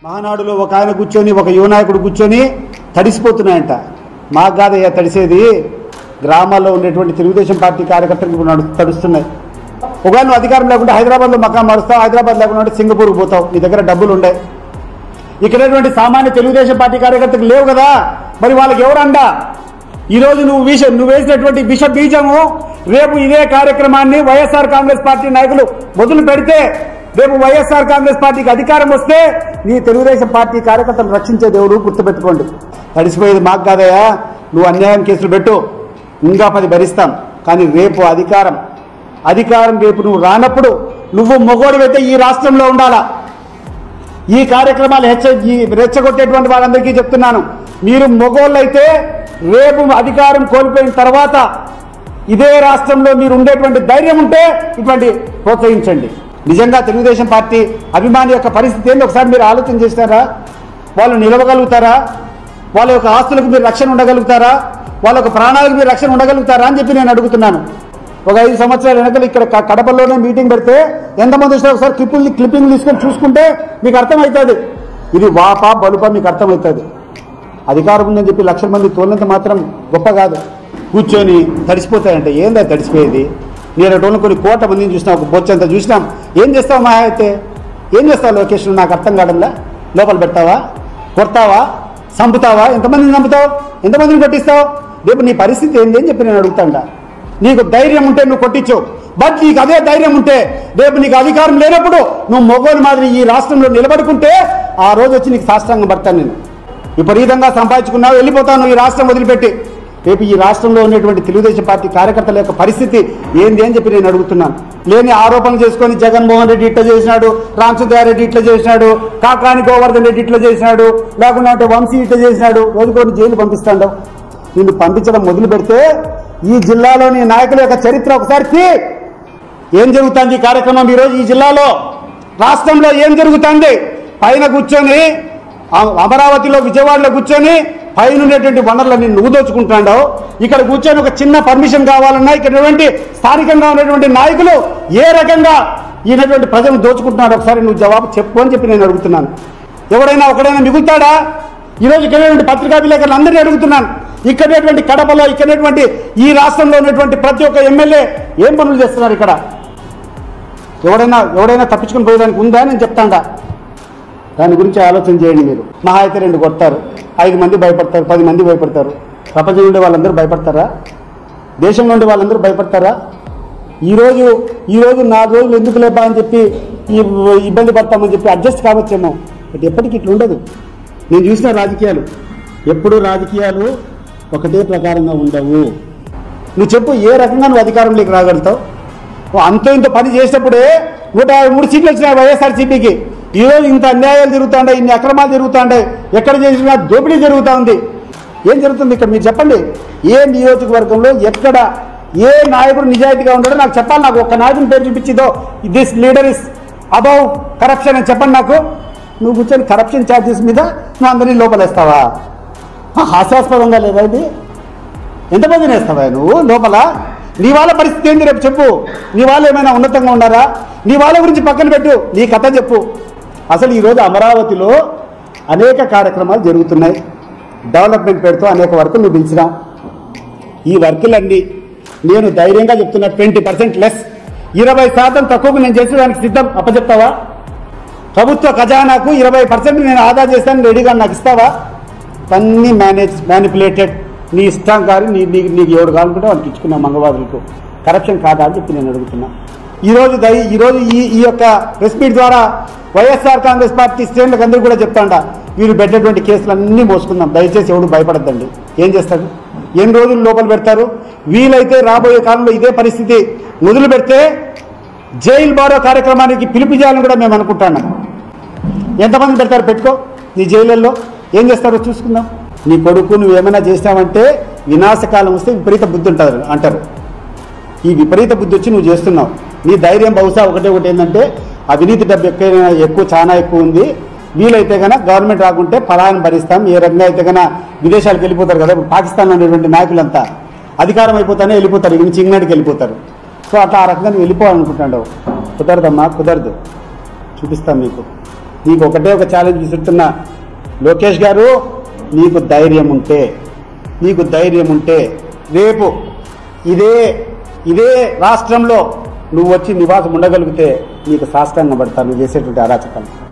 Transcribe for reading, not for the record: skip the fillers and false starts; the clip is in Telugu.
మహానాడులో ఒక ఆయన కూర్చొని ఒక యువ నాయకుడు కూర్చొని తడిసిపోతున్నాయంట. మాకు కాదయ్యా తడిసేది, గ్రామాల్లో ఉండేటువంటి తెలుగుదేశం పార్టీ కార్యకర్తలకు తడుస్తున్నాయి. ఒకవేళ నువ్వు అధికారం లేకుండా హైదరాబాద్లో మకాం మారుస్తావు, హైదరాబాద్ లేకుండా సింగపూర్కి పోతావు, నీ దగ్గర డబ్బులు ఉండే. ఇక్కడటువంటి సామాన్య తెలుగుదేశం పార్టీ కార్యకర్తలకు లేవు కదా, మరి వాళ్ళకి ఎవరండా? ఈరోజు నువ్వు వేసినటువంటి విష బీజము రేపు ఇదే కార్యక్రమాన్ని వైఎస్ఆర్ కాంగ్రెస్ పార్టీ నాయకులు మొదలు పెడితే, రేపు వైఎస్ఆర్ కాంగ్రెస్ పార్టీకి అధికారం వస్తే నీ తెలుగుదేశం పార్టీ కార్యకర్తలు రక్షించే దేవుడు గుర్తుపెట్టుకోండి. తడిసిపోయేది మాకు కాదయా, నువ్వు అన్యాయం కేసులు పెట్టు, ఇంకా 10 భరిస్తాం. కానీ రేపు అధికారం రేపు నువ్వు రానప్పుడు నువ్వు మొగోడివైతే ఈ రాష్ట్రంలో ఉండాలా. ఈ కార్యక్రమాలు రెచ్చగొట్టేటువంటి వాళ్ళందరికీ చెప్తున్నాను, మీరు మొగోళ్ళైతే రేపు అధికారం కోల్పోయిన తర్వాత ఇదే రాష్ట్రంలో మీరు ఉండేటువంటి ధైర్యం ఉంటే ఇటువంటి ప్రోత్సహించండి. నిజంగా తెలుగుదేశం పార్టీ అభిమాని యొక్క పరిస్థితి ఏంటి ఒకసారి మీరు ఆలోచన చేస్తారా? వాళ్ళు నిలవగలుగుతారా? వాళ్ళ యొక్క ఆస్తులకు మీరు రక్షణ ఉండగలుగుతారా? వాళ్ళ యొక్క ప్రాణాలకు మీరు రక్షణ ఉండగలుగుతారా అని చెప్పి నేను అడుగుతున్నాను. ఒక 5 సంవత్సరాల వెనకలు ఇక్కడ కడపలోనే మీటింగ్ పెడితే ఎంతమంది వస్తారు ఒకసారి క్లిప్పింగ్ తీసుకొని చూసుకుంటే మీకు అర్థమవుతుంది. ఇది వాపా బలుపా మీకు అర్థమవుతుంది. అధికారం ఉందని చెప్పి 1,00,000 మంది తోలినంత మాత్రం గొప్ప కాదు. కూర్చొని తడిసిపోతాయంటే ఏందా తడిసిపోయేది? నేను టోన్లు కొన్ని 1,00,00,000 మందిని చూసినా, ఒక బొచ్చంతా చూసినాం. ఏం చేస్తావు మా అయితే? ఏం చేస్తావు లొకేషన్? నాకు అర్థం కావడంలా. లోపల పెడతావా, కొడతావా, చంపుతావా? ఎంతమందిని చంపుతావు, ఎంతమందిని కొట్టిస్తావు? రేపు నీ పరిస్థితి ఏంటి అని చెప్పి నేను అడుగుతాడా. నీకు ధైర్యం ఉంటే నువ్వు కొట్టించు, బట్ నీకు అదే ధైర్యం ఉంటే రేపు నీకు అధికారం లేనప్పుడు నువ్వు మొగోలు మాదిరి ఈ రాష్ట్రంలో నిలబడుకుంటే ఆ రోజు వచ్చి నీకు సాష్టాంగం పడతాను. నేను విపరీతంగా సంపాదించుకున్నావు, వెళ్ళిపోతాను ఈ రాష్ట్రం వదిలిపెట్టి. రేపు ఈ రాష్ట్రంలో ఉన్నటువంటి తెలుగుదేశం పార్టీ కార్యకర్తల యొక్క పరిస్థితి ఏంది అని చెప్పి నేను అడుగుతున్నాను. లేని ఆరోపణలు చేసుకొని జగన్మోహన్ రెడ్డి ఇట్లా చేసినాడు, రామచంద్రారెడ్డి ఇట్లా చేసినాడు, కాకాని గోవర్ధన్ రెడ్డి ఇట్లా చేసినాడు, లేకుండా అంటే వంశీ ఇట్లా చేసినాడు, రోజుకోటి జైలు పంపిస్తాడు. నిన్ను పంపించడం మొదలు పెడితే ఈ జిల్లాలోని నాయకుల యొక్క చరిత్ర ఒకసారి ఏం జరుగుతుంది ఈ కార్యక్రమం ఈరోజు ఈ జిల్లాలో రాష్ట్రంలో ఏం జరుగుతుంది? పైన కూర్చొని అమరావతిలో విజయవాడలో కూర్చొని పైన ఉండేటువంటి వనరులని నువ్వు దోచుకుంటున్నావు. ఇక్కడ కూర్చొని ఒక చిన్న పర్మిషన్ కావాలన్నా ఇక్కడ స్థానికంగా ఉన్నటువంటి నాయకులు ఏ రకంగా ఈయనటువంటి ప్రజలను దోచుకుంటున్నాడు ఒకసారి నువ్వు జవాబు చెప్పు అని చెప్పి నేను అడుగుతున్నాను. ఒకడైనా మిగులుతాడా? ఈరోజు ఇక్కడ పత్రికా విలేకరులు అందరినీ అడుగుతున్నాను. ఇక్కడటువంటి కడపలో ఇక్కడటువంటి ఈ రాష్ట్రంలో ఉన్నటువంటి ప్రతి ఒక్క ఎమ్మెల్యే ఏం పనులు చేస్తున్నారు? ఇక్కడ ఎవడైనా తప్పించుకుని పోయేదానికి ఉందా నేను చెప్తాడా? దాని గురించి ఆలోచన చేయండి. మీరు మహా అయితే 2 కొడతారు, 5 మంది భయపడతారు, 10 మంది భయపడతారు. ప్రపంచం నుండి వాళ్ళందరూ భయపడతారా? దేశం నుండి వాళ్ళందరూ భయపడతారా? ఈరోజు 4 రోజులు ఎందుకు లేపా అని చెప్పి ఇబ్బంది పడతామని చెప్పి అడ్జస్ట్ కావచ్చేమో, బట్ ఎప్పటికీ ఇట్లా ఉండదు. నేను చూసిన రాజకీయాలు ఎప్పుడు రాజకీయాలు ఒకటే ప్రకారంగా ఉండవు. నువ్వు చెప్పు ఏ రకంగా నువ్వు అధికారంలోకి రాగలుగుతావు? అంతో ఇంత పని చేసినప్పుడే 153 సీట్లు వచ్చినాయి వైఎస్ఆర్సీపీకి. ఈరోజు ఇంత అన్యాయాలు జరుగుతుంటాయి, ఇన్ని అక్రమాలు జరుగుతుంటాయి, ఎక్కడ చేసినా దోపిడీ జరుగుతూ ఉంది. ఏం జరుగుతుంది ఇక్కడ మీరు చెప్పండి. ఏ నియోజకవర్గంలో ఎక్కడ ఏ నాయకుడు నిజాయితీగా ఉన్నాడో నాకు చెప్పాలి. నాకు ఒక్క నాయకుని పేరు చూపించిదో this leader is above corruption అని చెప్పండి నాకు. నువ్వు కూర్చొని కరప్షన్ ఛార్జెస్ మీద నువ్వు అందరినీ లోపలేస్తావా? హాస్యాస్పదంగా లేదా ఇది? ఎంతమందిని వేస్తావా నువ్వు లోపల? నీ వాళ్ళ పరిస్థితి ఏంటి రేపు చెప్పు. నీ వాళ్ళు ఏమైనా ఉన్నతంగా ఉన్నారా? నీ వాళ్ళ గురించి పక్కన పెట్టు, నీ కథ చెప్పు. అసలు ఈరోజు అమరావతిలో అనేక కార్యక్రమాలు జరుగుతున్నాయి. డెవలప్మెంట్ పేరుతో అనేక వర్కులు నువ్వు పిలిచినాం. ఈ వర్కులన్నీ నేను ధైర్యంగా చెప్తున్నా 20% లెస్, 20% తక్కువకు నేను చేసేదానికి సిద్ధం. అప్పచెప్తావా? ప్రభుత్వ ఖజానాకు 20% నేను ఆదా చేస్తాను రెడీగా, నాకు ఇస్తావా? అన్నీ మ్యానిపులేటెడ్, నీ ఇష్టం కానీ నీకు ఎవడు కావాలనుకుంటే వాళ్ళకి ఇచ్చుకున్నా మంగళవాదులకు. కరప్షన్ కాదా అని చెప్పి నేను అడుగుతున్నా. ఈరోజు ఈ యొక్క ప్రెస్ మీట్ ద్వారా వైఎస్ఆర్ కాంగ్రెస్ పార్టీ శ్రేణులకు అందరూ కూడా చెప్తాండా, వీరు పెట్టేటువంటి కేసులన్నీ మోసుకుందాం, దయచేసి ఎవడు భయపడద్దండి. ఏం చేస్తారు? ఎన్ని రోజులు లోపల పెడతారు? వీలైతే రాబోయే కాలంలో ఇదే పరిస్థితి మొదలు పెడితే జైలు బారో కార్యక్రమానికి పిలుపు చేయాలని కూడా మేము అనుకుంటున్నాం. ఎంతమంది పెడతారు? పెట్టుకో నీ జైళ్ళల్లో. ఏం చేస్తారో చూసుకుందాం. నీ కొడుకు నువ్వేమైనా చేసినావంటే వినాశకాలం వస్తే విపరీత బుద్ధి ఉంటుంది అంటారు. ఈ విపరీత బుద్ధి వచ్చి నువ్వు చేస్తున్నావు. నీ ధైర్యం బహుశా ఒకటి ఏంటంటే అవినీతి డబ్బు చాలా ఎక్కువ ఉంది, వీలైతే కన్నా గవర్నమెంట్ రాకుంటే ఫలాన్ని భరిస్తాం. ఏ రకంగా అయితే కన్నా విదేశాలకు వెళ్ళిపోతారు కదా, పాకిస్తాన్లో ఉండేటువంటి నాయకులంతా అధికారం అయిపోతానే వెళ్ళిపోతారు, ఇవి నుంచి ఇంగ్లాండ్కి వెళ్ళిపోతారు. సో అట్లా ఆ రకంగా నువ్వు వెళ్ళిపోవాలనుకుంటున్నావు. కుదరదమ్మా, కుదరదు. చూపిస్తాం మీకు. నీకు ఒకటే ఒక ఛాలెంజ్ విసురుతున్నా, లోకేష్ గారు, నీకు ధైర్యం ఉంటే రేపు ఇదే రాష్ట్రంలో నువ్వు వచ్చి నివాసం ఉండగలిగితే నీకు సాష్టాంగం పడతాను నువ్వు చేసేటువంటి అరాచకాలు.